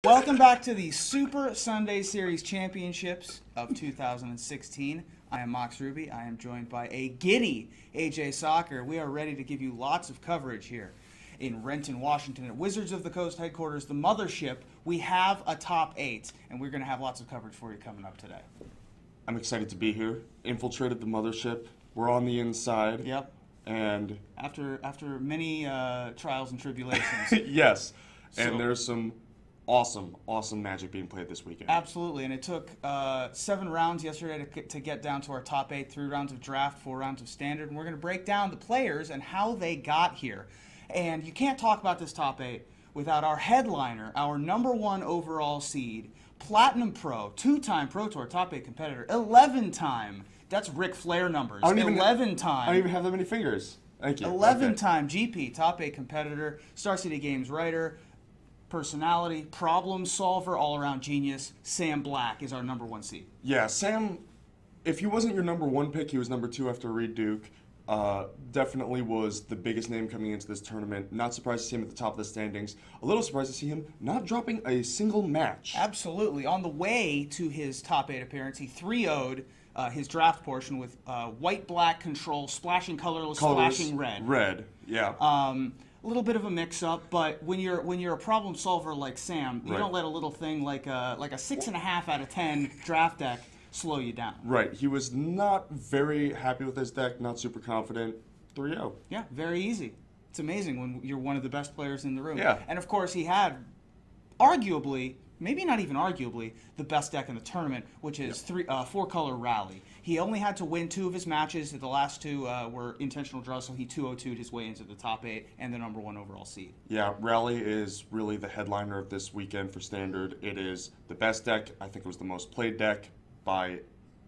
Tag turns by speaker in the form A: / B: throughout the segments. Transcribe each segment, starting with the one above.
A: Welcome back to the Super Sunday Series Championships of 2016. I am Mox Ruby. I am joined by a giddy AJ Soccer. We are ready to give you lots of coverage here in Renton, Washington at Wizards of the Coast headquarters, the mothership. We have a top 8, and we're going to have lots of coverage for you coming up today.
B: I'm excited to be here. Infiltrated the mothership. We're on the inside.
A: Yep.
B: And
A: after many trials and tribulations.
B: yes. And there's some awesome Magic being played this weekend.
A: Absolutely, and it took 7 rounds yesterday to get down to our top 8, 3 rounds of draft, 4 rounds of standard, and we're going to break down the players and how they got here. And you can't talk about this top 8 without our headliner, our #1 overall seed, Platinum Pro, 2-time Pro Tour top 8 competitor, 11-time, that's Ric Flair numbers, 11-time.
B: I don't even have that many fingers. Thank you.
A: 11-time GP top 8 competitor, Star City Games writer, personality, problem solver, all-around genius. Sam Black is our #1 seed.
B: Yeah, Sam, if he wasn't your #1 pick, he was #2 after Reed Duke. Definitely was the biggest name coming into this tournament. Not surprised to see him at the top of the standings. A little surprised to see him not dropping a single match.
A: Absolutely. On the way to his top 8 appearance, he 3-0'd his draft portion with white-black control, splashing colorless, splashing red.
B: Red, yeah.
A: A little bit of a mix-up, but when you're a problem solver like Sam, you don't let a little thing like a 6.5 out of 10 draft deck slow you down.
B: Right. He was not very happy with his deck, not super confident. 3-0.
A: Yeah, very easy. It's amazing when you're one of the best players in the room.
B: Yeah.
A: And of course, he had arguably, maybe not even arguably, the best deck in the tournament, which is 4-color Rally. He only had to win 2 of his matches. The last 2 were intentional draws, so he 2-0-2'd his way into the top 8 and the #1 overall seed.
B: Yeah, Rally is really the headliner of this weekend for Standard. It is the best deck. I think it was the most played deck by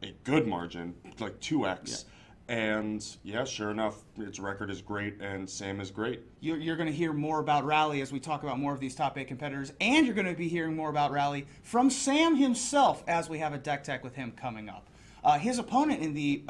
B: a good margin, like 2x. Yeah. And yeah, sure enough, its record is great, and Sam is great.
A: You're going to hear more about Rally as we talk about more of these top 8 competitors, and you're going to be hearing more about Rally from Sam himself as we have a deck tech with him coming up. His opponent in the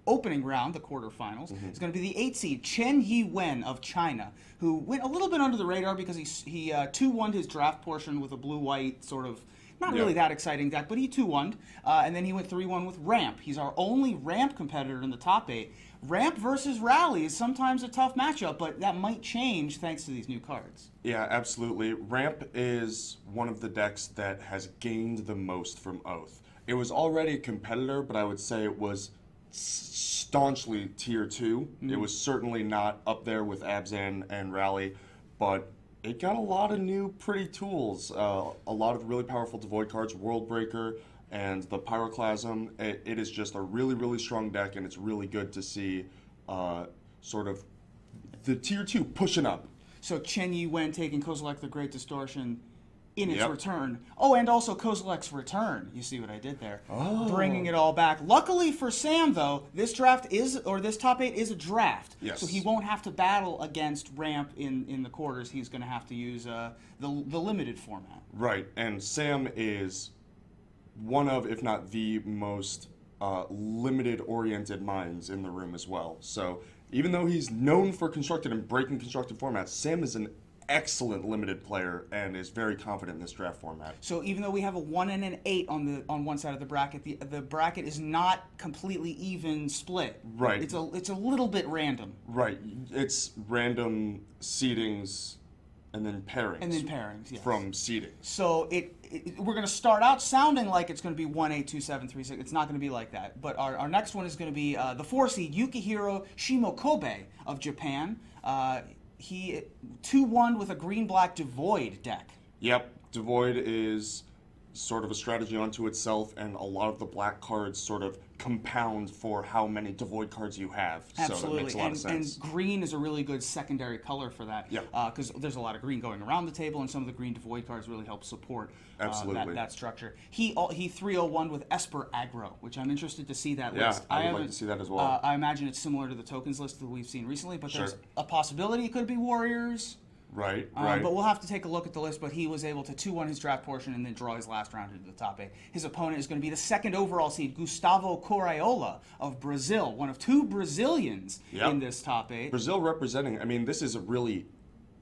A: opening round, the quarterfinals, is going to be the 8 seed Chen Yi-Wen of China, who went a little bit under the radar because he 2-1'd his draft portion with a blue-white sort of, not really that exciting deck, but he 2-1'd, and then he went 3-1 with Ramp. He's our only Ramp competitor in the top 8. Ramp versus Rally is sometimes a tough matchup, but that might change thanks to these new cards.
B: Yeah, absolutely. Ramp is one of the decks that has gained the most from Oath. It was already a competitor, but I would say it was staunchly tier 2. It was certainly not up there with Abzan and Rally, but it got a lot of new pretty tools. A lot of really powerful Devoid cards, World Breaker, and the Pyroclasm. It is just a really strong deck, and it's really good to see sort of the tier 2 pushing up.
A: So Chen Yi-Wen taking Kozilek the Great Distortion in its return. Oh, and also Kozilek's return. You see what I did there? Oh. Bringing it all back. Luckily for Sam, though, this top 8 is a draft.
B: Yes.
A: So he won't have to battle against Ramp in the quarters. He's going to have to use the limited format.
B: Right, and Sam is one of, if not the most limited-oriented minds in the room as well. So even though he's known for constructed and breaking constructed formats, Sam is an excellent limited player and is very confident in this draft format.
A: So even though we have a 1 and an 8 on one side of the bracket bracket is not completely even split.
B: Right.
A: It's a little bit random.
B: Right. It's random seedings and then pairings.
A: Yes.
B: From seedings.
A: So we're going to start out sounding like it's going to be 1, 8, 2, 7, 3, 6. It's not going to be like that. But our next one is going to be the 4 seed Yukihiro Shimokobe of Japan. He 2-1 with a green-black Devoid deck.
B: Yep, Devoid is sort of a strategy unto itself, and a lot of the black cards sort of compound for how many Devoid cards you have.
A: Absolutely,
B: so it makes a lot of sense.
A: And green is a really good secondary color for that.
B: Yeah.
A: Because there's a lot of green going around the table, and some of the green Devoid cards really help support that structure. He 3-0-1 with Esper Aggro, which I'm interested to see that list.
B: I would like to see that as well.
A: I imagine it's similar to the tokens list that we've seen recently, but there's a possibility it could be Warriors.
B: Right.
A: But we'll have to take a look at the list. But he was able to 2-1 his draft portion and then draw his last round into the top 8. His opponent is going to be the 2nd overall seed, Gustavo Corraiola of Brazil, one of 2 Brazilians in this top 8.
B: Brazil representing, I mean, this is a really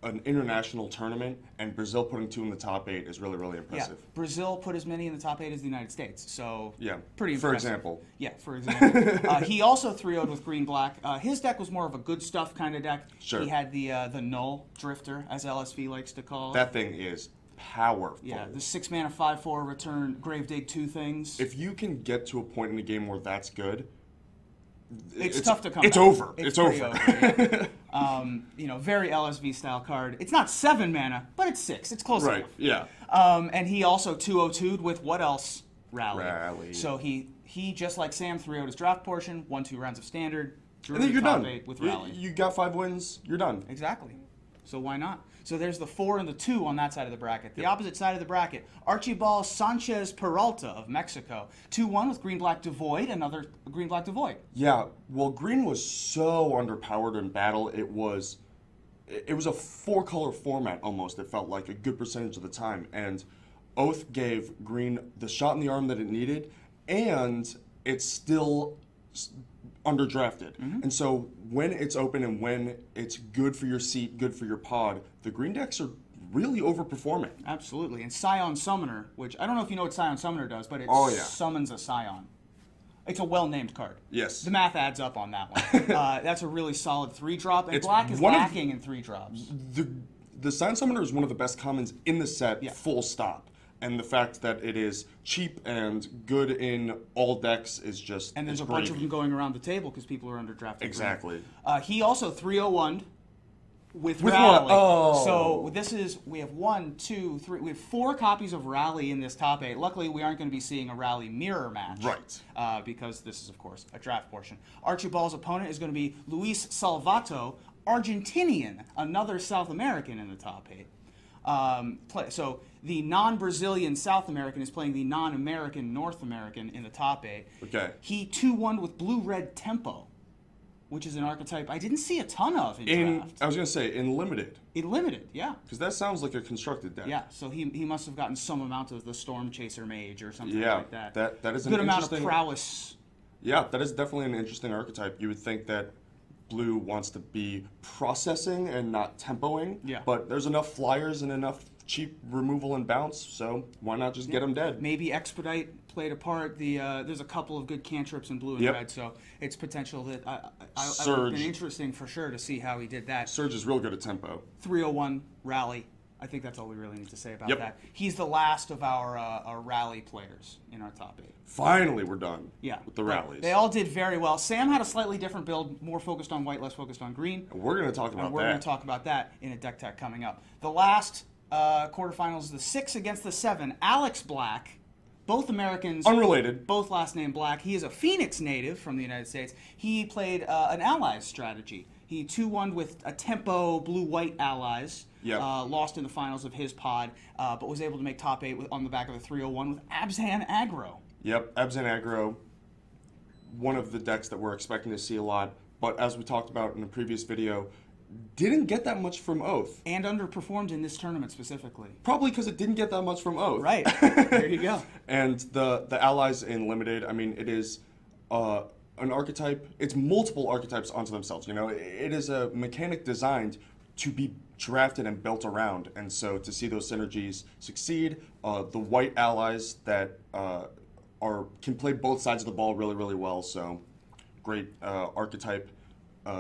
B: an international tournament, and Brazil putting 2 in the top 8 is really, really impressive.
A: Yeah, Brazil put as many in the top 8 as the United States, so
B: Yeah,
A: pretty impressive.
B: for example.
A: Yeah, for example. He also 3-0'd with green-black. His deck was more of a good stuff kind of deck.
B: Sure.
A: He had the null drifter, as LSV likes to call it.
B: That thing is powerful.
A: Yeah, the 6-mana 5/4 return Gravedigg 2 things.
B: If you can get to a point in the game where that's good,
A: it's tough to come
B: It's
A: back.
B: over.
A: It's
B: over.
A: Yeah. Very LSV style card. It's not 7 mana, but it's 6. It's close
B: Right,
A: enough.
B: yeah.
A: And he also 2-0-2'd with what else? Rally.
B: Rally.
A: So he just like Sam 3-0'd his draft portion, won 2 rounds of standard, drew
B: And then
A: the
B: you're
A: top
B: done.
A: 8 with Rally.
B: You got 5 wins, you're done.
A: Exactly. So why not? So there's the 4 and the 2 on that side of the bracket. The opposite side of the bracket, Archibald Sanchez Peralta of Mexico. 2-1 with green-black Devoid, another green-black Devoid.
B: Yeah, well, green was so underpowered in battle. It was a 4-color format almost. It felt like a good percentage of the time. And Oath gave green the shot in the arm that it needed, and it's still underdrafted. And so when it's open and when it's good for your seat, good for your pod, the green decks are really overperforming.
A: Absolutely. And Scion Summoner, which I don't know if you know what Scion Summoner does, but it summons a Scion. It's a well-named card.
B: Yes.
A: The math adds up on that one. That's a really solid 3-drop, and black is lacking in 3-drops.
B: The Scion Summoner is one of the best commons in the set, full stop. And the fact that it is cheap and good in all decks is just
A: And there's a bunch of them going around the table because people are underdrafted.
B: Exactly.
A: He also 3-0-1'd with
B: With
A: Rally.
B: what? Oh.
A: So we have 1, 2, 3. We have 4 copies of Rally in this top 8. Luckily, we aren't going to be seeing a Rally mirror match.
B: Right.
A: Because this is, of course, a draft portion. Archibald's opponent is going to be Luis Salvato, Argentinian, another South American in the top 8. So the non-Brazilian South American is playing the non-American North American in the top 8.
B: Okay.
A: He 2-1'd with blue-red tempo, which is an archetype I didn't see a ton of in draft.
B: I was going to say, in limited.
A: In limited, yeah.
B: Because that sounds like a constructed deck.
A: Yeah, so he must have gotten some amount of the Storm Chaser Mage or something like that.
B: That is
A: good
B: an
A: amount of prowess.
B: Yeah, that is definitely an interesting archetype. You would think that blue wants to be processing and not tempoing.
A: Yeah.
B: But there's enough flyers and enough cheap removal and bounce, so why not just get them dead?
A: Maybe Expedite played a part. There's a couple of good cantrips in blue and red, so it's potential that I would have been interesting for sure to see how he did that.
B: Surge is real good at tempo.
A: 3-0-1 Rally. I think that's all we really need to say about that. He's the last of our Rally players in our top 8.
B: Finally, we're done with the rallies.
A: They all did very well. Sam had a slightly different build, more focused on white, less focused on green.
B: And we're going to talk about that.
A: We're going to talk about that in a deck tech coming up. The last quarterfinals, the 6 against the 7. Alex Black, both Americans.
B: Unrelated.
A: Both last name Black. He is a Phoenix native from the United States. He played an Allies strategy. He 2-1'd with a tempo blue-white Allies. Lost in the finals of his pod, but was able to make top 8 on the back of a 3-0-1 with Abzan Aggro.
B: Yep, Abzan Aggro, one of the decks that we're expecting to see a lot, but as we talked about in a previous video, didn't get that much from Oath.
A: And underperformed in this tournament specifically.
B: Probably because it didn't get that much from Oath.
A: Right, there you go.
B: And the Allies in Limited, I mean, it is an archetype, it's multiple archetypes onto themselves, you know? It is a mechanic designed to be drafted and built around, and so to see those synergies succeed, the white allies that can play both sides of the ball really, really well, so great archetype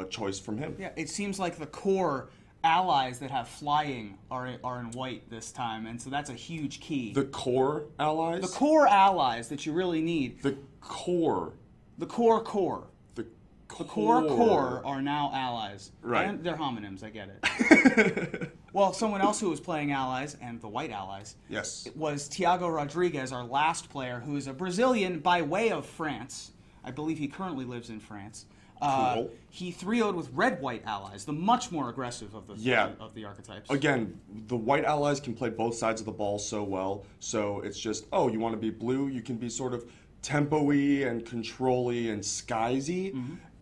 B: choice from him.
A: Yeah, it seems like the core allies that have flying are in white this time, and so that's a huge key.
B: The core allies?
A: The core allies that you really need.
B: The core.
A: The core. The core are now allies.
B: Right.
A: And they're homonyms, I get it. Well, someone else who was playing allies, and the white allies, was Thiago Rodriguez, our last player, who is a Brazilian by way of France. I believe he currently lives in France.
B: Cool.
A: He 3-0'd with red-white allies, the much more aggressive of the archetypes.
B: Again, the white allies can play both sides of the ball so well, so it's just, oh, you want to be blue, you can be sort of tempo-y and control-y and skies-y,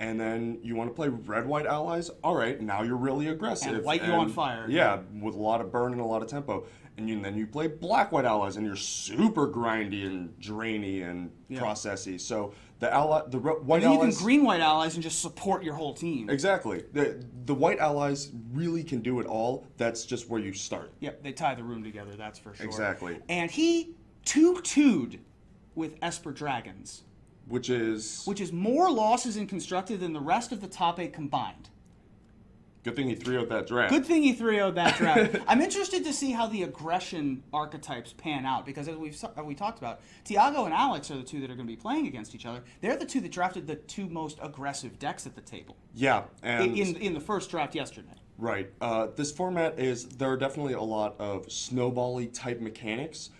B: And then you want to play red-white allies. All right, now you're really aggressive.
A: And light you on fire.
B: Yeah, with a lot of burn and a lot of tempo. And then you play black-white allies, and you're super grindy and drainy and processy. So the white
A: and
B: allies...
A: even green-white allies and just support your whole team.
B: Exactly. The white allies really can do it all. That's just where you start.
A: Yep, they tie the room together, that's for sure.
B: Exactly.
A: And he 2-2'd with Esper Dragons.
B: Which is
A: more losses in Constructed than the rest of the top 8 combined.
B: Good thing he 3-0'd that draft.
A: Good thing he 3-0'd that draft. I'm interested to see how the aggression archetypes pan out, because as we talked about, Tiago and Alex are the two that are going to be playing against each other. They're the two that drafted the two most aggressive decks at the table.
B: Yeah. And
A: in the first draft yesterday.
B: Right. This format there are definitely a lot of snowbally type mechanics,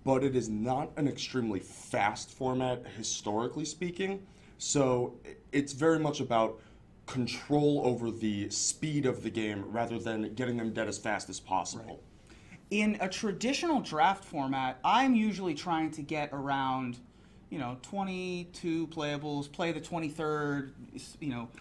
B: but it is not an extremely fast format, historically speaking. So it's very much about control over the speed of the game rather than getting them dead as fast as possible.
A: Right. In a traditional draft format, I'm usually trying to get around, 22 playables, play the 23rd,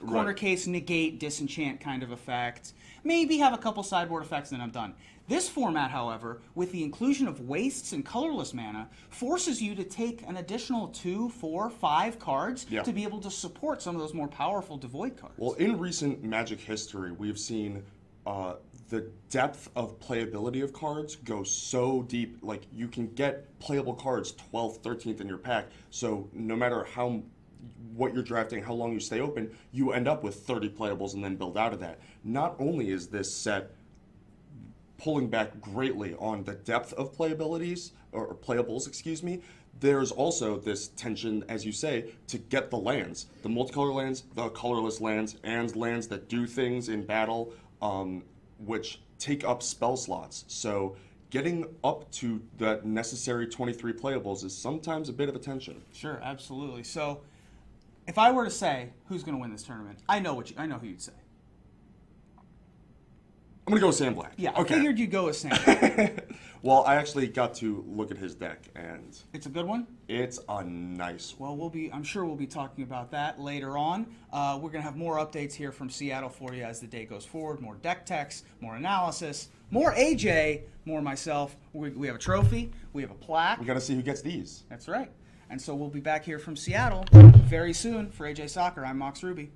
A: corner case, negate, disenchant kind of effect. Maybe have a couple sideboard effects and then I'm done. This format, however, with the inclusion of wastes and colorless mana, forces you to take an additional 2, 4, 5 cards to be able to support some of those more powerful Devoid cards.
B: Well, in recent Magic history, we've seen the depth of playability of cards go so deep. Like, you can get playable cards 12th, 13th in your pack, so no matter what you're drafting, how long you stay open, you end up with 30 playables and then build out of that. Not only is this set pulling back greatly on the depth of playabilities, or playables, excuse me, there's also this tension, as you say, to get the lands. The multicolor lands, the colorless lands, and lands that do things in battle, which take up spell slots. So getting up to the necessary 23 playables is sometimes a bit of a tension.
A: Sure, absolutely. So if I were to say who's going to win this tournament, I know who you'd say.
B: I'm going to go with Sam Black.
A: Yeah, I figured you'd go with Sam.
B: Well, I actually got to look at his deck, and
A: it's a good one?
B: It's a nice one.
A: Well, I'm sure we'll be talking about that later on. We're going to have more updates here from Seattle for you as the day goes forward. More deck techs, more analysis, more AJ, more myself. We have a trophy. We have a plaque.
B: We got to see who gets these.
A: That's right. And so we'll be back here from Seattle very soon for AJ Soccer. I'm Mox Ruby.